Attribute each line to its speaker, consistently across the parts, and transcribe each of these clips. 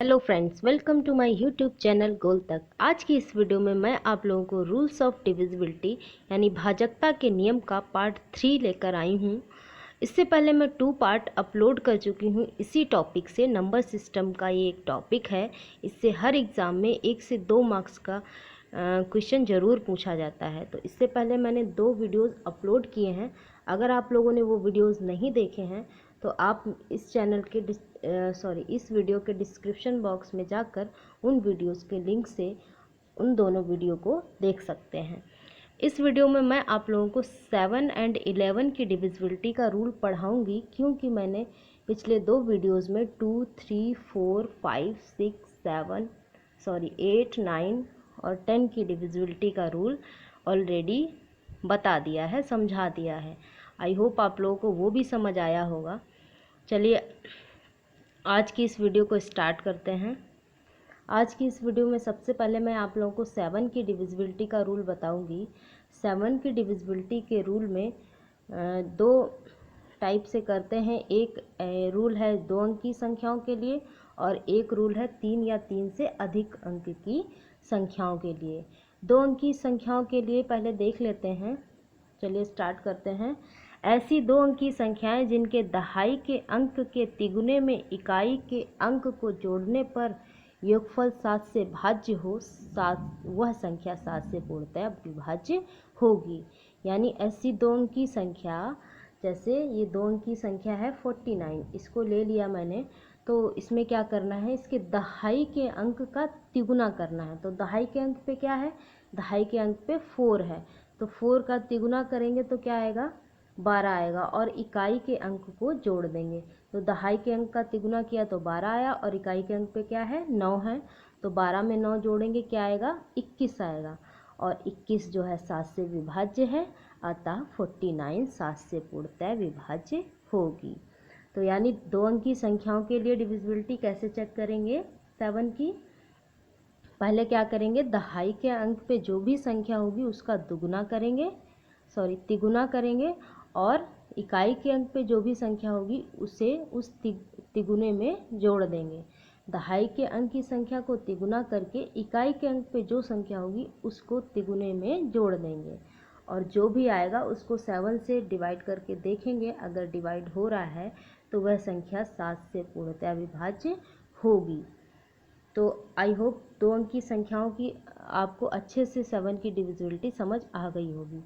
Speaker 1: Hello friends, welcome to my YouTube channel गोल तक। आज की इस वीडियो में मैं आप लोगों को रूल्स ऑफ डिविजिबिलिटी यानी भाजकता के नियम का पार्ट 3 लेकर आई हूँ। इससे पहले मैं 2 पार्ट अपलोड कर चुकी हूँ इसी टॉपिक से। नंबर सिस्टम का ये एक टॉपिक है, इससे हर एग्ज़ाम में 1 से 2 मार्क्स का क्वेश्चन ज़रूर पूछा जाता है। तो इससे पहले मैंने 2 वीडियोज़ अपलोड किए हैं। अगर आप लोगों ने वो वीडियोज़ नहीं देखे हैं तो आप इस चैनल के इस वीडियो के डिस्क्रिप्शन बॉक्स में जाकर उन वीडियोस के लिंक से उन दोनों वीडियो को देख सकते हैं। इस वीडियो में मैं आप लोगों को 7 और 11 की डिविजिबिलिटी का रूल पढ़ाऊंगी, क्योंकि मैंने पिछले 2 वीडियोस में 2, 3, 4, 5, 6, 8, 9 और 10 की डिविजिबिलिटी का रूल ऑलरेडी बता दिया है, समझा दिया है। आई होप आप लोगों को वो भी समझ आया होगा। चलिए आज की इस वीडियो को स्टार्ट करते हैं। आज की इस वीडियो में सबसे पहले मैं आप लोगों को 7 की डिविजिबिलिटी का रूल बताऊंगी। 7 की डिविजिबिलिटी के रूल में 2 टाइप से करते हैं। एक रूल है 2 अंक की संख्याओं के लिए और एक रूल है 3 या 3 से अधिक अंक की संख्याओं के लिए। 2 अंक की संख्याओं के लिए पहले देख लेते हैं। चलिए स्टार्ट करते हैं। ऐसी 2 अंकी संख्याएं जिनके दहाई के अंक के तिगुने में इकाई के अंक को जोड़ने पर योगफल 7 से भाज्य हो, वह संख्या 7 से पूर्णतः विभाज्य होगी। यानी ऐसी 2 अंकी संख्या, जैसे ये 2 अंकी संख्या है 49, इसको ले लिया मैंने। तो इसमें क्या करना है, इसके दहाई के अंक का तिगुना करना है। तो दहाई के अंक पे क्या है, दहाई के अंक पे 4 है, तो 4 का तिगुना करेंगे तो क्या आएगा, 12 आएगा। और इकाई के अंक को जोड़ देंगे, तो दहाई के अंक का तिगुना किया तो 12 आया, और इकाई के अंक पे क्या है, 9 है। तो 12 में 9 जोड़ेंगे, क्या आएगा, 21 आएगा। और 21 जो है 7 से विभाज्य है, अतः 49 7 से पूर्णतः विभाज्य होगी। तो यानी 2 अंकी संख्याओं के लिए डिविजिबिलिटी कैसे चेक करेंगे 7 की, पहले क्या करेंगे, दहाई के अंक पे जो भी संख्या होगी उसका दुगुना करेंगे, तिगुना करेंगे, और इकाई के अंक पे जो भी संख्या होगी उसे उस तिगुने में जोड़ देंगे। दहाई के अंक की संख्या को तिगुना करके इकाई के अंक पे जो संख्या होगी उसको तिगुने में जोड़ देंगे, और जो भी आएगा उसको 7 से डिवाइड करके देखेंगे। अगर डिवाइड हो रहा है तो वह संख्या 7 से पूर्णतः विभाज्य होगी। तो आई होप 2 अंक की संख्याओं की आपको अच्छे से 7 की डिविजिबिलिटी समझ आ गई होगी।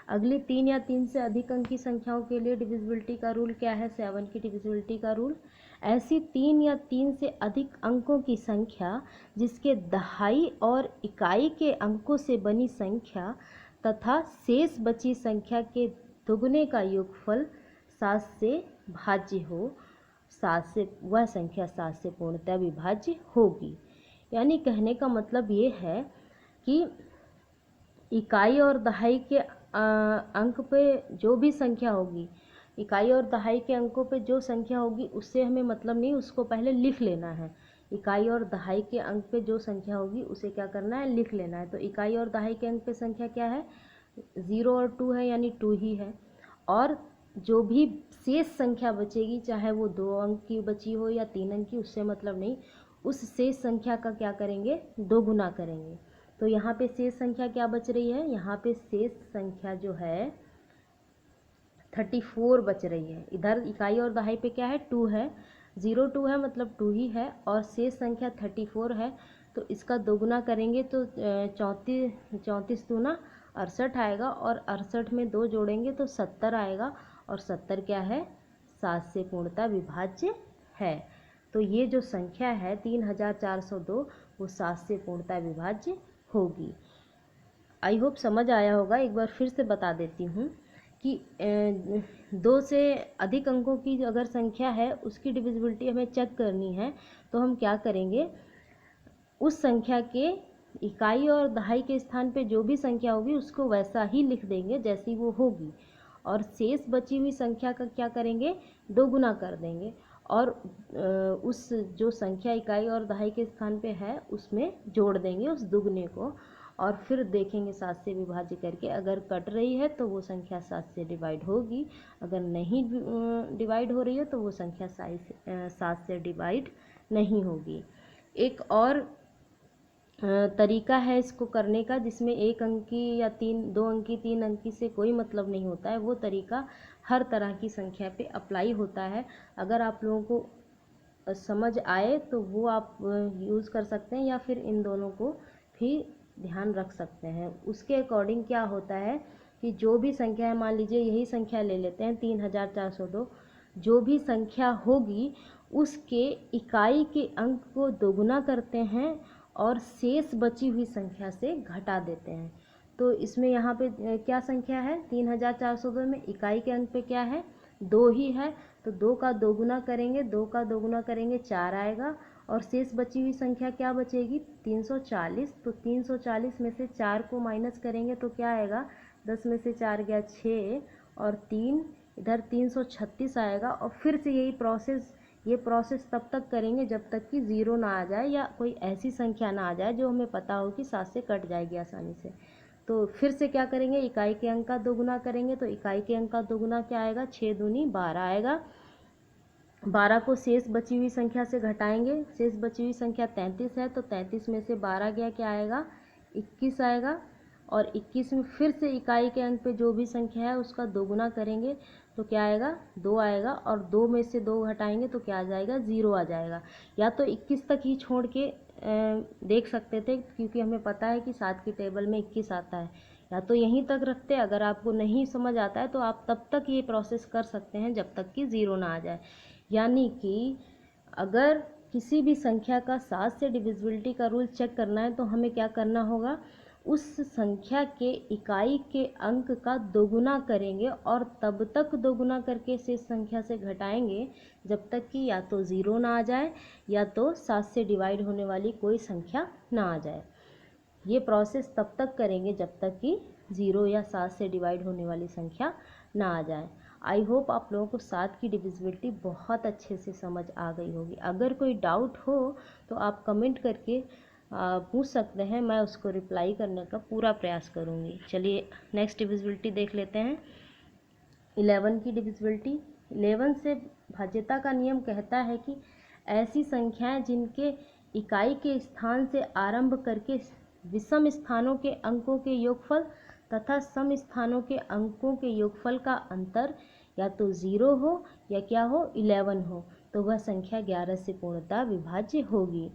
Speaker 1: अगली 3 या 3 से अधिक अंक की संख्याओं के लिए डिविजिबिलिटी का रूल क्या है, 7 की डिविजिबिलिटी का रूल, ऐसी 3 या 3 से अधिक अंकों की संख्या जिसके दहाई और इकाई के अंकों से बनी संख्या तथा शेष बची संख्या के दुगुने का योगफल 7 से भाज्य हो, 7 से वह संख्या 7 से पूर्णतः विभाज्य होगी। यानी कहने का मतलब ये है कि इकाई और दहाई के अंक पे जो भी संख्या होगी, इकाई और दहाई के अंकों पे जो संख्या होगी उससे हमें मतलब नहीं, उसको पहले लिख लेना है। इकाई और दहाई के अंक पे जो संख्या होगी उसे क्या करना है, लिख लेना है। तो इकाई और दहाई के अंक पे संख्या क्या है, 0 और 2 है, यानी 2 ही है। और जो भी शेष संख्या बचेगी, चाहे वो 2 अंक की बची हो या 3 अंक की, उससे मतलब नहीं, उस शेष संख्या का क्या करेंगे, 2 गुना करेंगे। तो यहाँ पे शेष संख्या क्या बच रही है, यहाँ पे शेष संख्या जो है 34 बच रही है। इधर इकाई और दहाई पे क्या है, 2 है, 0 2 है मतलब 2 ही है, और शेष संख्या 34 है। तो इसका दोगुना करेंगे तो 34 दूना 68 आएगा, और 68 में 2 जोड़ेंगे तो 70 आएगा, और 70 क्या है, 7 से पूर्णतः विभाज्य है। तो ये जो संख्या है 3402, वो 7 से पूर्णतः विभाज्य होगी। आई होप समझ आया होगा। एक बार फिर से बता देती हूँ कि 2 से अधिक अंकों की अगर संख्या है उसकी डिविजिबिलिटी हमें चेक करनी है, तो हम क्या करेंगे, उस संख्या के इकाई और दहाई के स्थान पे जो भी संख्या होगी उसको वैसा ही लिख देंगे जैसी वो होगी, और शेष बची हुई संख्या का क्या करेंगे, 2 गुना कर देंगे, और उस जो संख्या इकाई और दहाई के स्थान पे है उसमें जोड़ देंगे उस दुगने को, और फिर देखेंगे 7 से विभाज्य करके। अगर कट रही है तो वो संख्या 7 से डिवाइड होगी, अगर नहीं डिवाइड हो रही है तो वो संख्या 7 से डिवाइड नहीं होगी। एक और तरीका है इसको करने का, जिसमें 1 अंकी या 2 अंकी 3 अंकी से कोई मतलब नहीं होता है। वो तरीका हर तरह की संख्या पे अप्लाई होता है। अगर आप लोगों को समझ आए तो वो आप यूज़ कर सकते हैं, या फिर इन दोनों को भी ध्यान रख सकते हैं। उसके अकॉर्डिंग क्या होता है कि जो भी संख्या है, मान लीजिए यही संख्या ले लेते हैं 3402, जो भी संख्या होगी उसके इकाई के अंक को दोगुना करते हैं और शेष बची हुई संख्या से घटा देते हैं। तो इसमें यहाँ पे क्या संख्या है, 3402 में इकाई के अंक पे क्या है, 2 ही है। तो 2 का दोगुना करेंगे, 2 का दोगुना करेंगे 4 आएगा, और शेष बची हुई संख्या क्या बचेगी, 340। तो 340 में से 4 को माइनस करेंगे तो क्या आएगा, 10 में से 4 गया 6, और 3 इधर 336 आएगा। और फिर से ये प्रोसेस तब तक करेंगे जब तक कि ज़ीरो ना आ जाए, या कोई ऐसी संख्या ना आ जाए जो हमें पता हो कि 7 से कट जाएगी आसानी से। तो फिर से क्या करेंगे, इकाई के अंक का दोगुना करेंगे। तो इकाई के अंक का दोगुना क्या आएगा, 6 दूनी 12 आएगा। 12 को शेष बची हुई संख्या से घटाएंगे, शेष बची हुई संख्या 33 है, तो 33 में से 12 गया, क्या आएगा, 21 आएगा। और 21 में फिर से इकाई के अंक पे जो भी संख्या है उसका दोगुना करेंगे तो क्या आएगा, 2 आएगा, और 2 में से 2 घटाएंगे तो क्या आ जाएगा, 0 आ जाएगा। या तो 21 तक ही छोड़ के देख सकते थे, क्योंकि हमें पता है कि 7 की टेबल में 21 आता है। या तो यहीं तक रखते, अगर आपको नहीं समझ आता है तो आप तब तक ये प्रोसेस कर सकते हैं जब तक कि 0 ना आ जाए। यानी कि अगर किसी भी संख्या का 7 से डिविजिबिलिटी का रूल चेक करना है तो हमें क्या करना होगा, उस संख्या के इकाई के अंक का दोगुना करेंगे, और तब तक दोगुना करके शेष संख्या से घटाएंगे जब तक कि या तो 0 ना आ जाए, या तो 7 से डिवाइड होने वाली कोई संख्या ना आ जाए। ये प्रोसेस तब तक करेंगे जब तक कि 0 या 7 से डिवाइड होने वाली संख्या ना आ जाए। आई होप आप लोगों को 7 की डिविजिबिलिटी बहुत अच्छे से समझ आ गई होगी। अगर कोई डाउट हो तो आप कमेंट करके पूछ सकते हैं, मैं उसको रिप्लाई करने का पूरा प्रयास करूँगी। चलिए नेक्स्ट डिविजिबिलिटी देख लेते हैं, 11 की डिविजिबिलिटी। 11 से भाज्यता का नियम कहता है कि ऐसी संख्याएं जिनके इकाई के स्थान से आरंभ करके विषम स्थानों के अंकों के योगफल तथा सम स्थानों के अंकों के योगफल का अंतर या तो 0 हो या क्या हो, 11 हो, तो वह संख्या 11 से पूर्णतः विभाज्य होगी।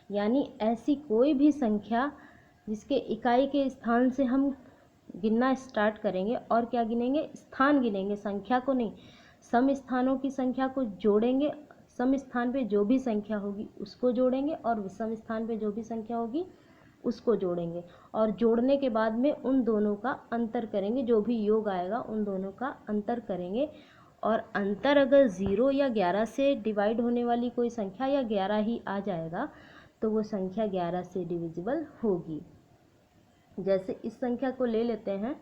Speaker 1: यानी ऐसी कोई भी संख्या जिसके इकाई के स्थान से हम गिनना स्टार्ट करेंगे, और क्या गिनेंगे, स्थान गिनेंगे, संख्या को नहीं। सम स्थानों की संख्या को जोड़ेंगे, सम स्थान पे जो भी संख्या होगी उसको जोड़ेंगे, और विषम स्थान पे जो भी संख्या होगी उसको जोड़ेंगे, और जोड़ने के बाद में उन दोनों का अंतर करेंगे, जो भी योग आएगा उन दोनों का अंतर करेंगे। और अंतर अगर 0 या 11 से डिवाइड होने वाली कोई संख्या या 11 ही आ जाएगा तो वो संख्या 11 से डिविजिबल होगी। जैसे इस संख्या को ले लेते हैं,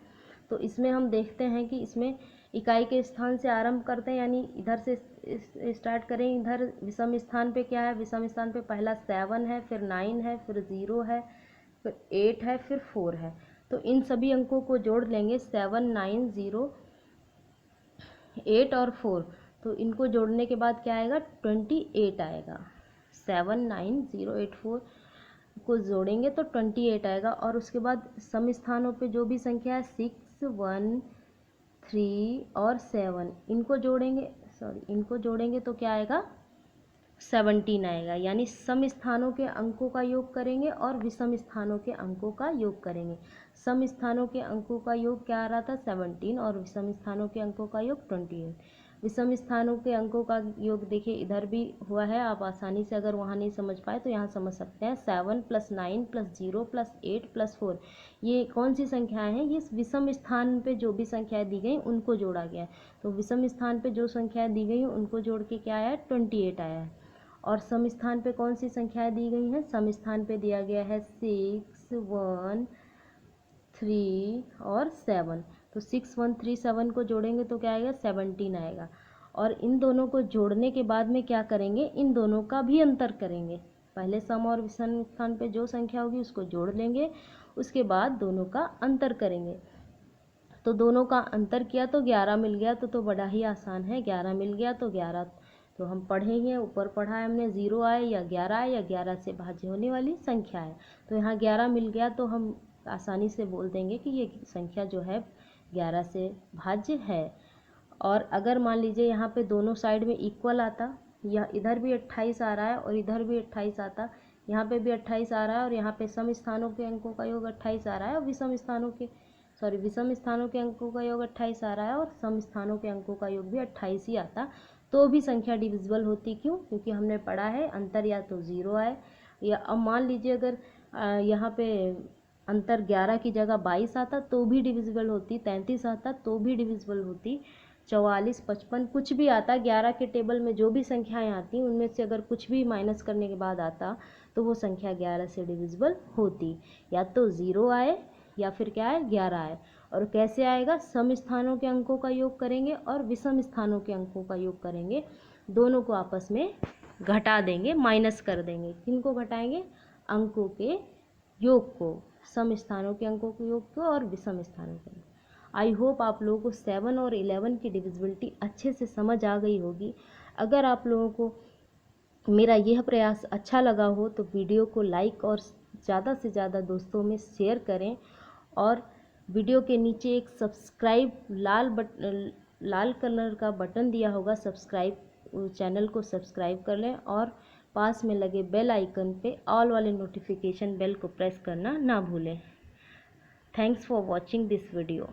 Speaker 1: तो इसमें हम देखते हैं कि इसमें इकाई के स्थान से आरंभ करते हैं, यानी इधर से स्टार्ट करें। इधर विषम स्थान पे क्या है, विषम स्थान पे पहला 7 है, फिर 9 है, फिर 0 है, फिर 8 है, फिर 4 है। तो इन सभी अंकों को जोड़ लेंगे, 7, 9, 0, 8 और 4। तो इनको जोड़ने के बाद क्या आएगा, 28 आएगा। 7, 9, 0, 8, 4 को जोड़ेंगे तो 28 आएगा। और उसके बाद सम स्थानों पे जो भी संख्या है 6, 1, 3 और 7, इनको जोड़ेंगे तो क्या आएगा, 17 आएगा। यानी सम स्थानों के अंकों का योग करेंगे और विषम स्थानों के अंकों का योग करेंगे। सम स्थानों के अंकों का योग क्या आ रहा था, 17, और विषम स्थानों के अंकों का योग 28। विषम स्थानों के अंकों का योग देखिए इधर भी हुआ है, आप आसानी से अगर वहाँ नहीं समझ पाए तो यहाँ समझ सकते हैं। 7 + 9 + 0 + 8 + 4, ये कौन सी संख्याएं हैं, ये विषम स्थान पे जो भी संख्याएं दी गई उनको जोड़ा गया है। तो विषम स्थान पे जो संख्याएं दी गई उनको जोड़ के क्या आया है, 28 आया है। और सम स्थान पे कौन सी संख्याएं दी गई हैं, सम स्थान पे दिया गया है 6, 1, 3 और 7। तो 6, 1, 3, 7 को जोड़ेंगे तो क्या आएगा, 17 आएगा। और इन दोनों को जोड़ने के बाद में क्या करेंगे, इन दोनों का भी अंतर करेंगे। पहले सम और विषम स्थान पे जो संख्या होगी उसको जोड़ लेंगे, उसके बाद दोनों का अंतर करेंगे। तो दोनों का अंतर किया तो 11 मिल गया, तो बड़ा ही आसान है, 11 मिल गया तो 11, तो हम पढ़े ही हैं, ऊपर पढ़ा है हमने 0 आए या 11 आए या 11 से भाज्य होने वाली संख्या है। तो यहाँ 11 मिल गया तो हम आसानी से बोल देंगे कि ये संख्या जो है 11 से भाज्य है। और अगर मान लीजिए यहाँ पे दोनों साइड में इक्वल आता, या इधर भी 28 आ रहा है और इधर भी 28 आता, यहाँ पे भी 28 आ रहा है और यहाँ पे सम स्थानों के अंकों का योग 28 आ रहा है और विषम स्थानों के अंकों का योग 28 आ रहा है और सम स्थानों के अंकों का योग भी 28 ही आता, तो भी संख्या डिविजिबल होती। क्यों? क्योंकि हमने पढ़ा है अंतर या तो 0 आए, या अब मान लीजिए अगर यहाँ पे अंतर 11 की जगह 22 आता तो भी डिविजिबल होती, 33 आता तो भी डिविजिबल होती, 44, 55 कुछ भी आता, 11 के टेबल में जो भी संख्याएं आती उनमें से अगर कुछ भी माइनस करने के बाद आता तो वो संख्या 11 से डिविजिबल होती। या तो 0 आए या फिर क्या है 11 आए। और कैसे आएगा? सम स्थानों के अंकों का योग करेंगे और विषम स्थानों के अंकों का योग करेंगे, दोनों को आपस में घटा देंगे, माइनस कर देंगे। किनको घटाएंगे? अंकों के योग को, सम स्थानों के अंकों के योग को और विषम स्थानों के। आई होप आप लोगों को 7 और 11 की डिविजिबिलिटी अच्छे से समझ आ गई होगी। अगर आप लोगों को मेरा यह प्रयास अच्छा लगा हो तो वीडियो को लाइक और ज़्यादा से ज़्यादा दोस्तों में शेयर करें, और वीडियो के नीचे एक सब्सक्राइब लाल कलर का बटन दिया होगा, सब्सक्राइब चैनल को सब्सक्राइब कर लें और पास में लगे बेल आइकन पे ऑल वाले नोटिफिकेशन बेल को प्रेस करना ना भूलें। Thanks for watching this video.